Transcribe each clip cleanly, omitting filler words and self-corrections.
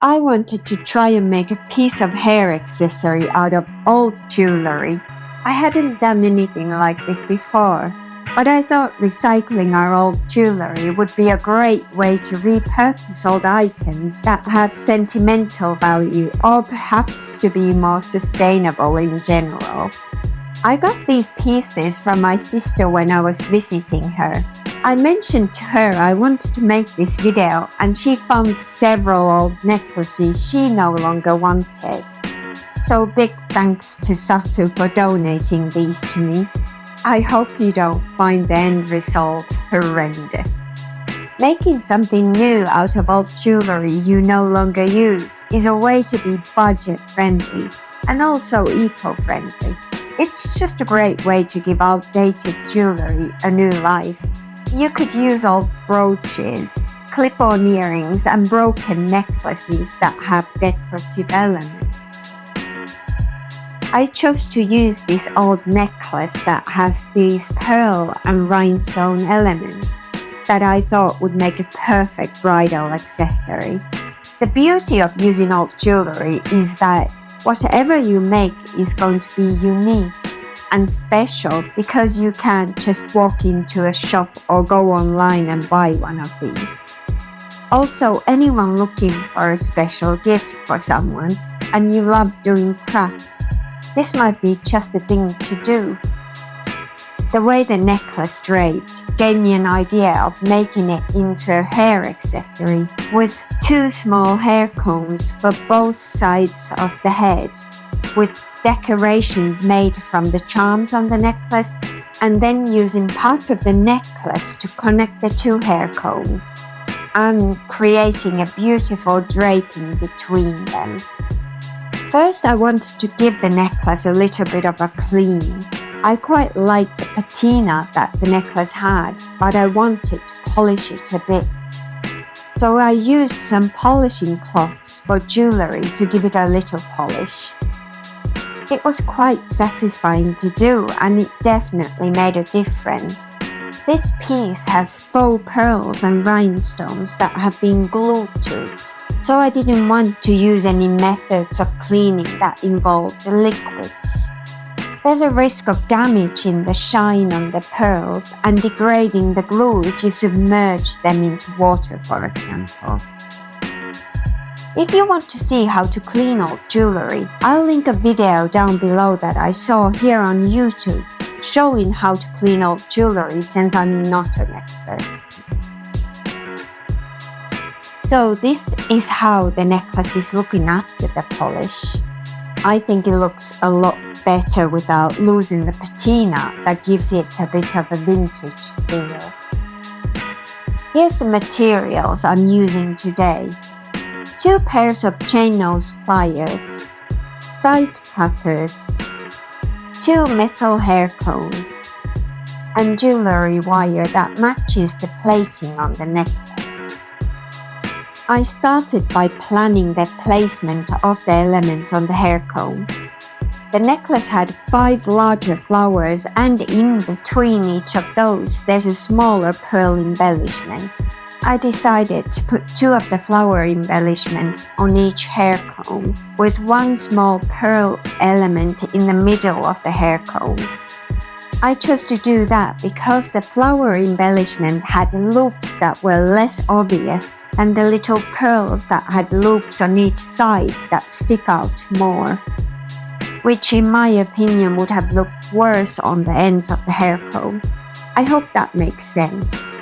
I wanted to try and make a piece of hair accessory out of old jewellery. I hadn't done anything like this before, but I thought recycling our old jewellery would be a great way to repurpose old items that have sentimental value or perhaps to be more sustainable in general. I got these pieces from my sister when I was visiting her. I mentioned to her I wanted to make this video and she found several old necklaces she no longer wanted. So big thanks to Satu for donating these to me. I hope you don't find the end result horrendous. Making something new out of old jewellery you no longer use is a way to be budget friendly and also eco-friendly. It's just a great way to give outdated jewellery a new life. You could use old brooches, clip-on earrings and broken necklaces that have decorative elements. I chose to use this old necklace that has these pearl and rhinestone elements that I thought would make a perfect bridal accessory. The beauty of using old jewellery is that whatever you make is going to be unique and special because you can't just walk into a shop or go online and buy one of these. Also, anyone looking for a special gift for someone and you love doing crafts, this might be just the thing to do. The way the necklace draped gave me an idea of making it into a hair accessory with 2 small hair combs for both sides of the head, with decorations made from the charms on the necklace and then using parts of the necklace to connect the 2 hair combs and creating a beautiful draping between them. First, I wanted to give the necklace a little bit of a clean. I quite liked the patina that the necklace had, but I wanted to polish it a bit. So I used some polishing cloths for jewellery to give it a little polish. It was quite satisfying to do and it definitely made a difference. This piece has faux pearls and rhinestones that have been glued to it, so I didn't want to use any methods of cleaning that involved liquids. There's a risk of damage in the shine on the pearls and degrading the glue if you submerge them into water, for example. If you want to see how to clean old jewellery, I'll link a video down below that I saw here on YouTube showing how to clean old jewellery since I'm not an expert. So this is how the necklace is looking after the polish. I think it looks a lot better without losing the patina that gives it a bit of a vintage feel. Here's the materials I'm using today. 2 pairs of chain nose pliers, side cutters, 2 metal hair combs, and jewellery wire that matches the plating on the necklace. I started by planning the placement of the elements on the hair comb. The necklace had 5 larger flowers and in between each of those there's a smaller pearl embellishment. I decided to put 2 of the flower embellishments on each hair comb with 1 small pearl element in the middle of the hair combs. I chose to do that because the flower embellishment had loops that were less obvious than the little pearls that had loops on each side that stick out more, which in my opinion would have looked worse on the ends of the hair comb. I hope that makes sense.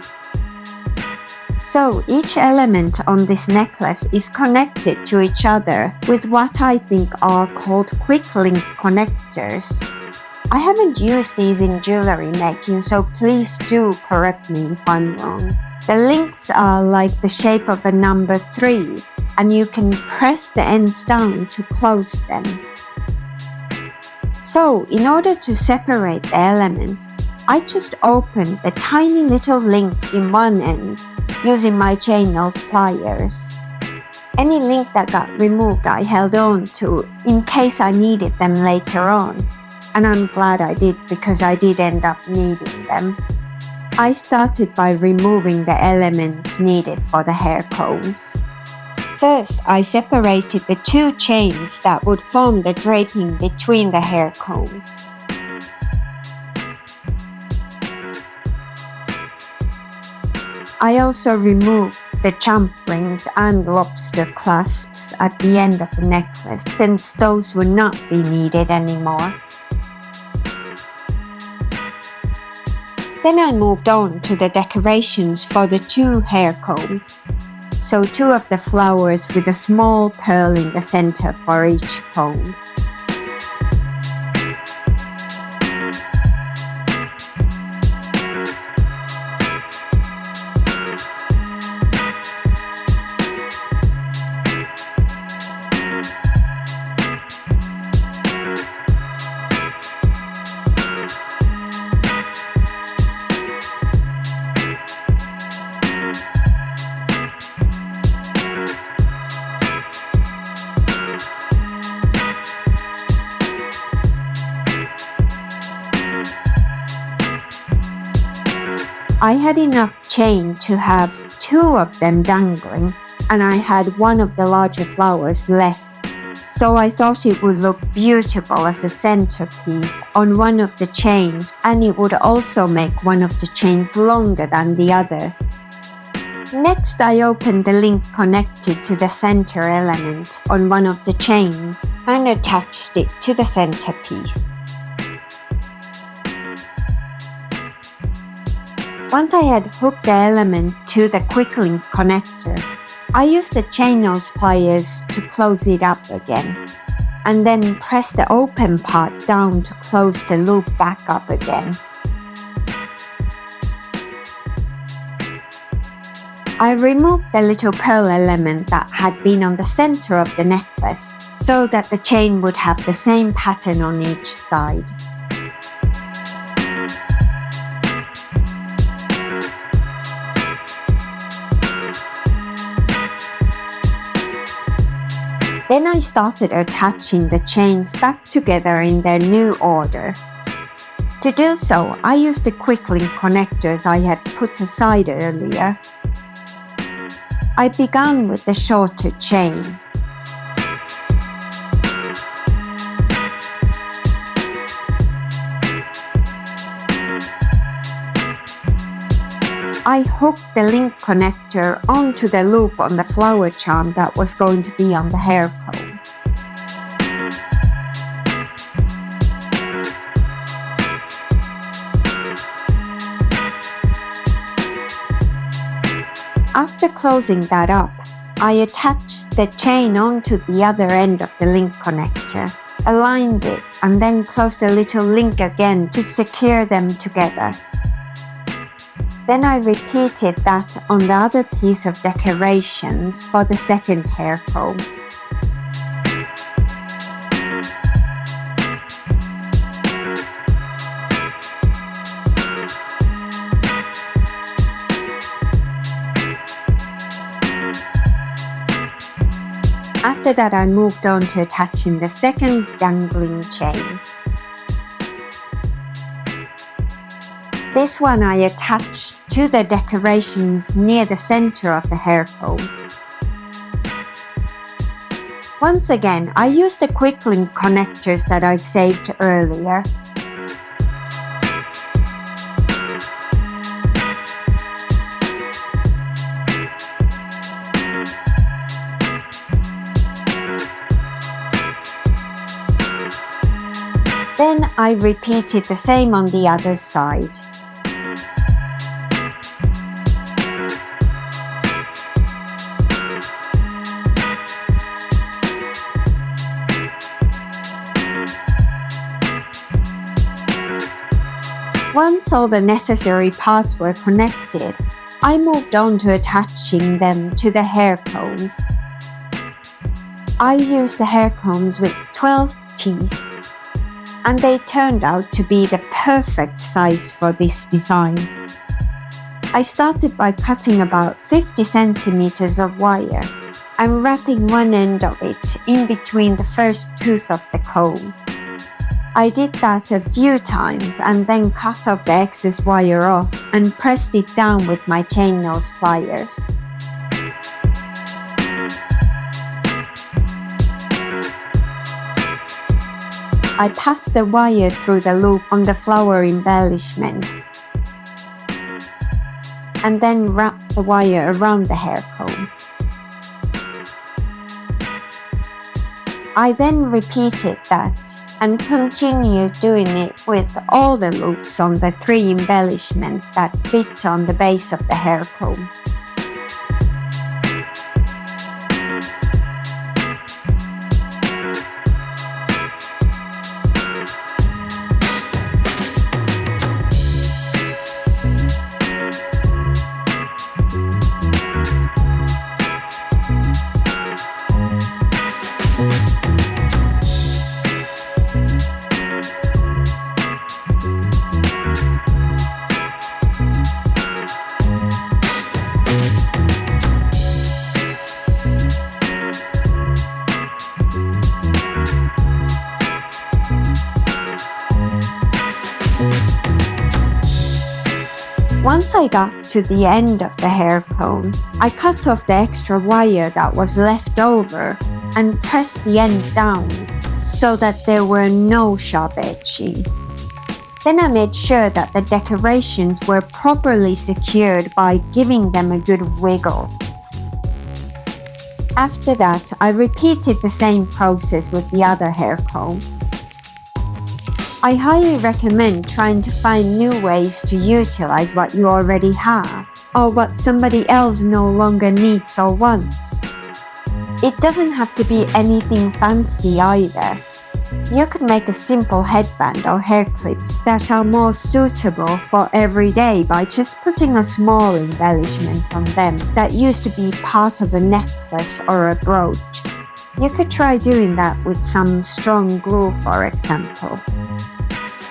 So each element on this necklace is connected to each other with what I think are called quick link connectors. I haven't used these in jewellery making, so please do correct me if I'm wrong. The links are like the shape of a number 3 and you can press the ends down to close them. So in order to separate the elements, I just opened the tiny little link in one end using my chain nose pliers. Any link that got removed I held on to in case I needed them later on, and I'm glad I did because I did end up needing them. I started by removing the elements needed for the hair combs. First, I separated the two chains that would form the draping between the hair combs. I also removed the jump rings and lobster clasps at the end of the necklace, since those would not be needed anymore. Then I moved on to the decorations for the two hair combs. So two of the flowers with a small pearl in the center for each comb. I had enough chain to have two of them dangling, and I had one of the larger flowers left, so I thought it would look beautiful as a centerpiece on one of the chains, and it would also make one of the chains longer than the other. Next, I opened the link connected to the center element on one of the chains and attached it to the centerpiece. Once I had hooked the element to the quick link connector, I used the chain nose pliers to close it up again, and then press the open part down to close the loop back up again. I removed the little pearl element that had been on the center of the necklace so that the chain would have the same pattern on each side. Then I started attaching the chains back together in their new order. To do so, I used the quick link connectors I had put aside earlier. I began with the shorter chain. I hooked the link connector onto the loop on the flower charm that was going to be on the hair comb. After closing that up, I attached the chain onto the other end of the link connector, aligned it, and then closed the little link again to secure them together. Then I repeated that on the other piece of decorations for the second hair comb. After that, I moved on to attaching the second dangling chain. This one I attached to the decorations near the center of the hair comb. Once again, I used the quick link connectors that I saved earlier. Then I repeated the same on the other side. Once all the necessary parts were connected, I moved on to attaching them to the hair combs. I used the hair combs with 12 teeth, and they turned out to be the perfect size for this design. I started by cutting about 50 centimeters of wire and wrapping one end of it in between the first tooth of the comb. I did that a few times and then cut off the excess wire off and pressed it down with my chain nose pliers. I passed the wire through the loop on the flower embellishment and then wrapped the wire around the hair comb. I then repeated that and continued doing it with all the loops on the 3 embellishments that fit on the base of the hair comb. Once I got to the end of the hair comb, I cut off the extra wire that was left over and pressed the end down so that there were no sharp edges. Then I made sure that the decorations were properly secured by giving them a good wiggle. After that, I repeated the same process with the other hair comb. I highly recommend trying to find new ways to utilize what you already have or what somebody else no longer needs or wants. It doesn't have to be anything fancy either. You could make a simple headband or hair clips that are more suitable for every day by just putting a small embellishment on them that used to be part of a necklace or a brooch. You could try doing that with some strong glue, for example.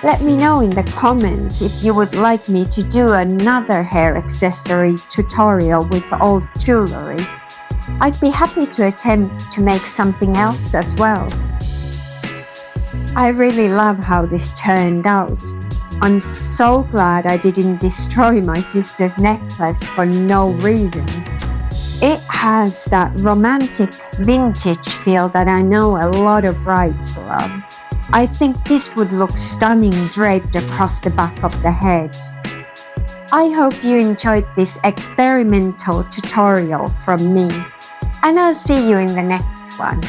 Let me know in the comments if you would like me to do another hair accessory tutorial with old jewellery. I'd be happy to attempt to make something else as well. I really love how this turned out. I'm so glad I didn't destroy my sister's necklace for no reason. It has that romantic vintage feel that I know a lot of brides love. I think this would look stunning draped across the back of the head. I hope you enjoyed this experimental tutorial from me, and I'll see you in the next one.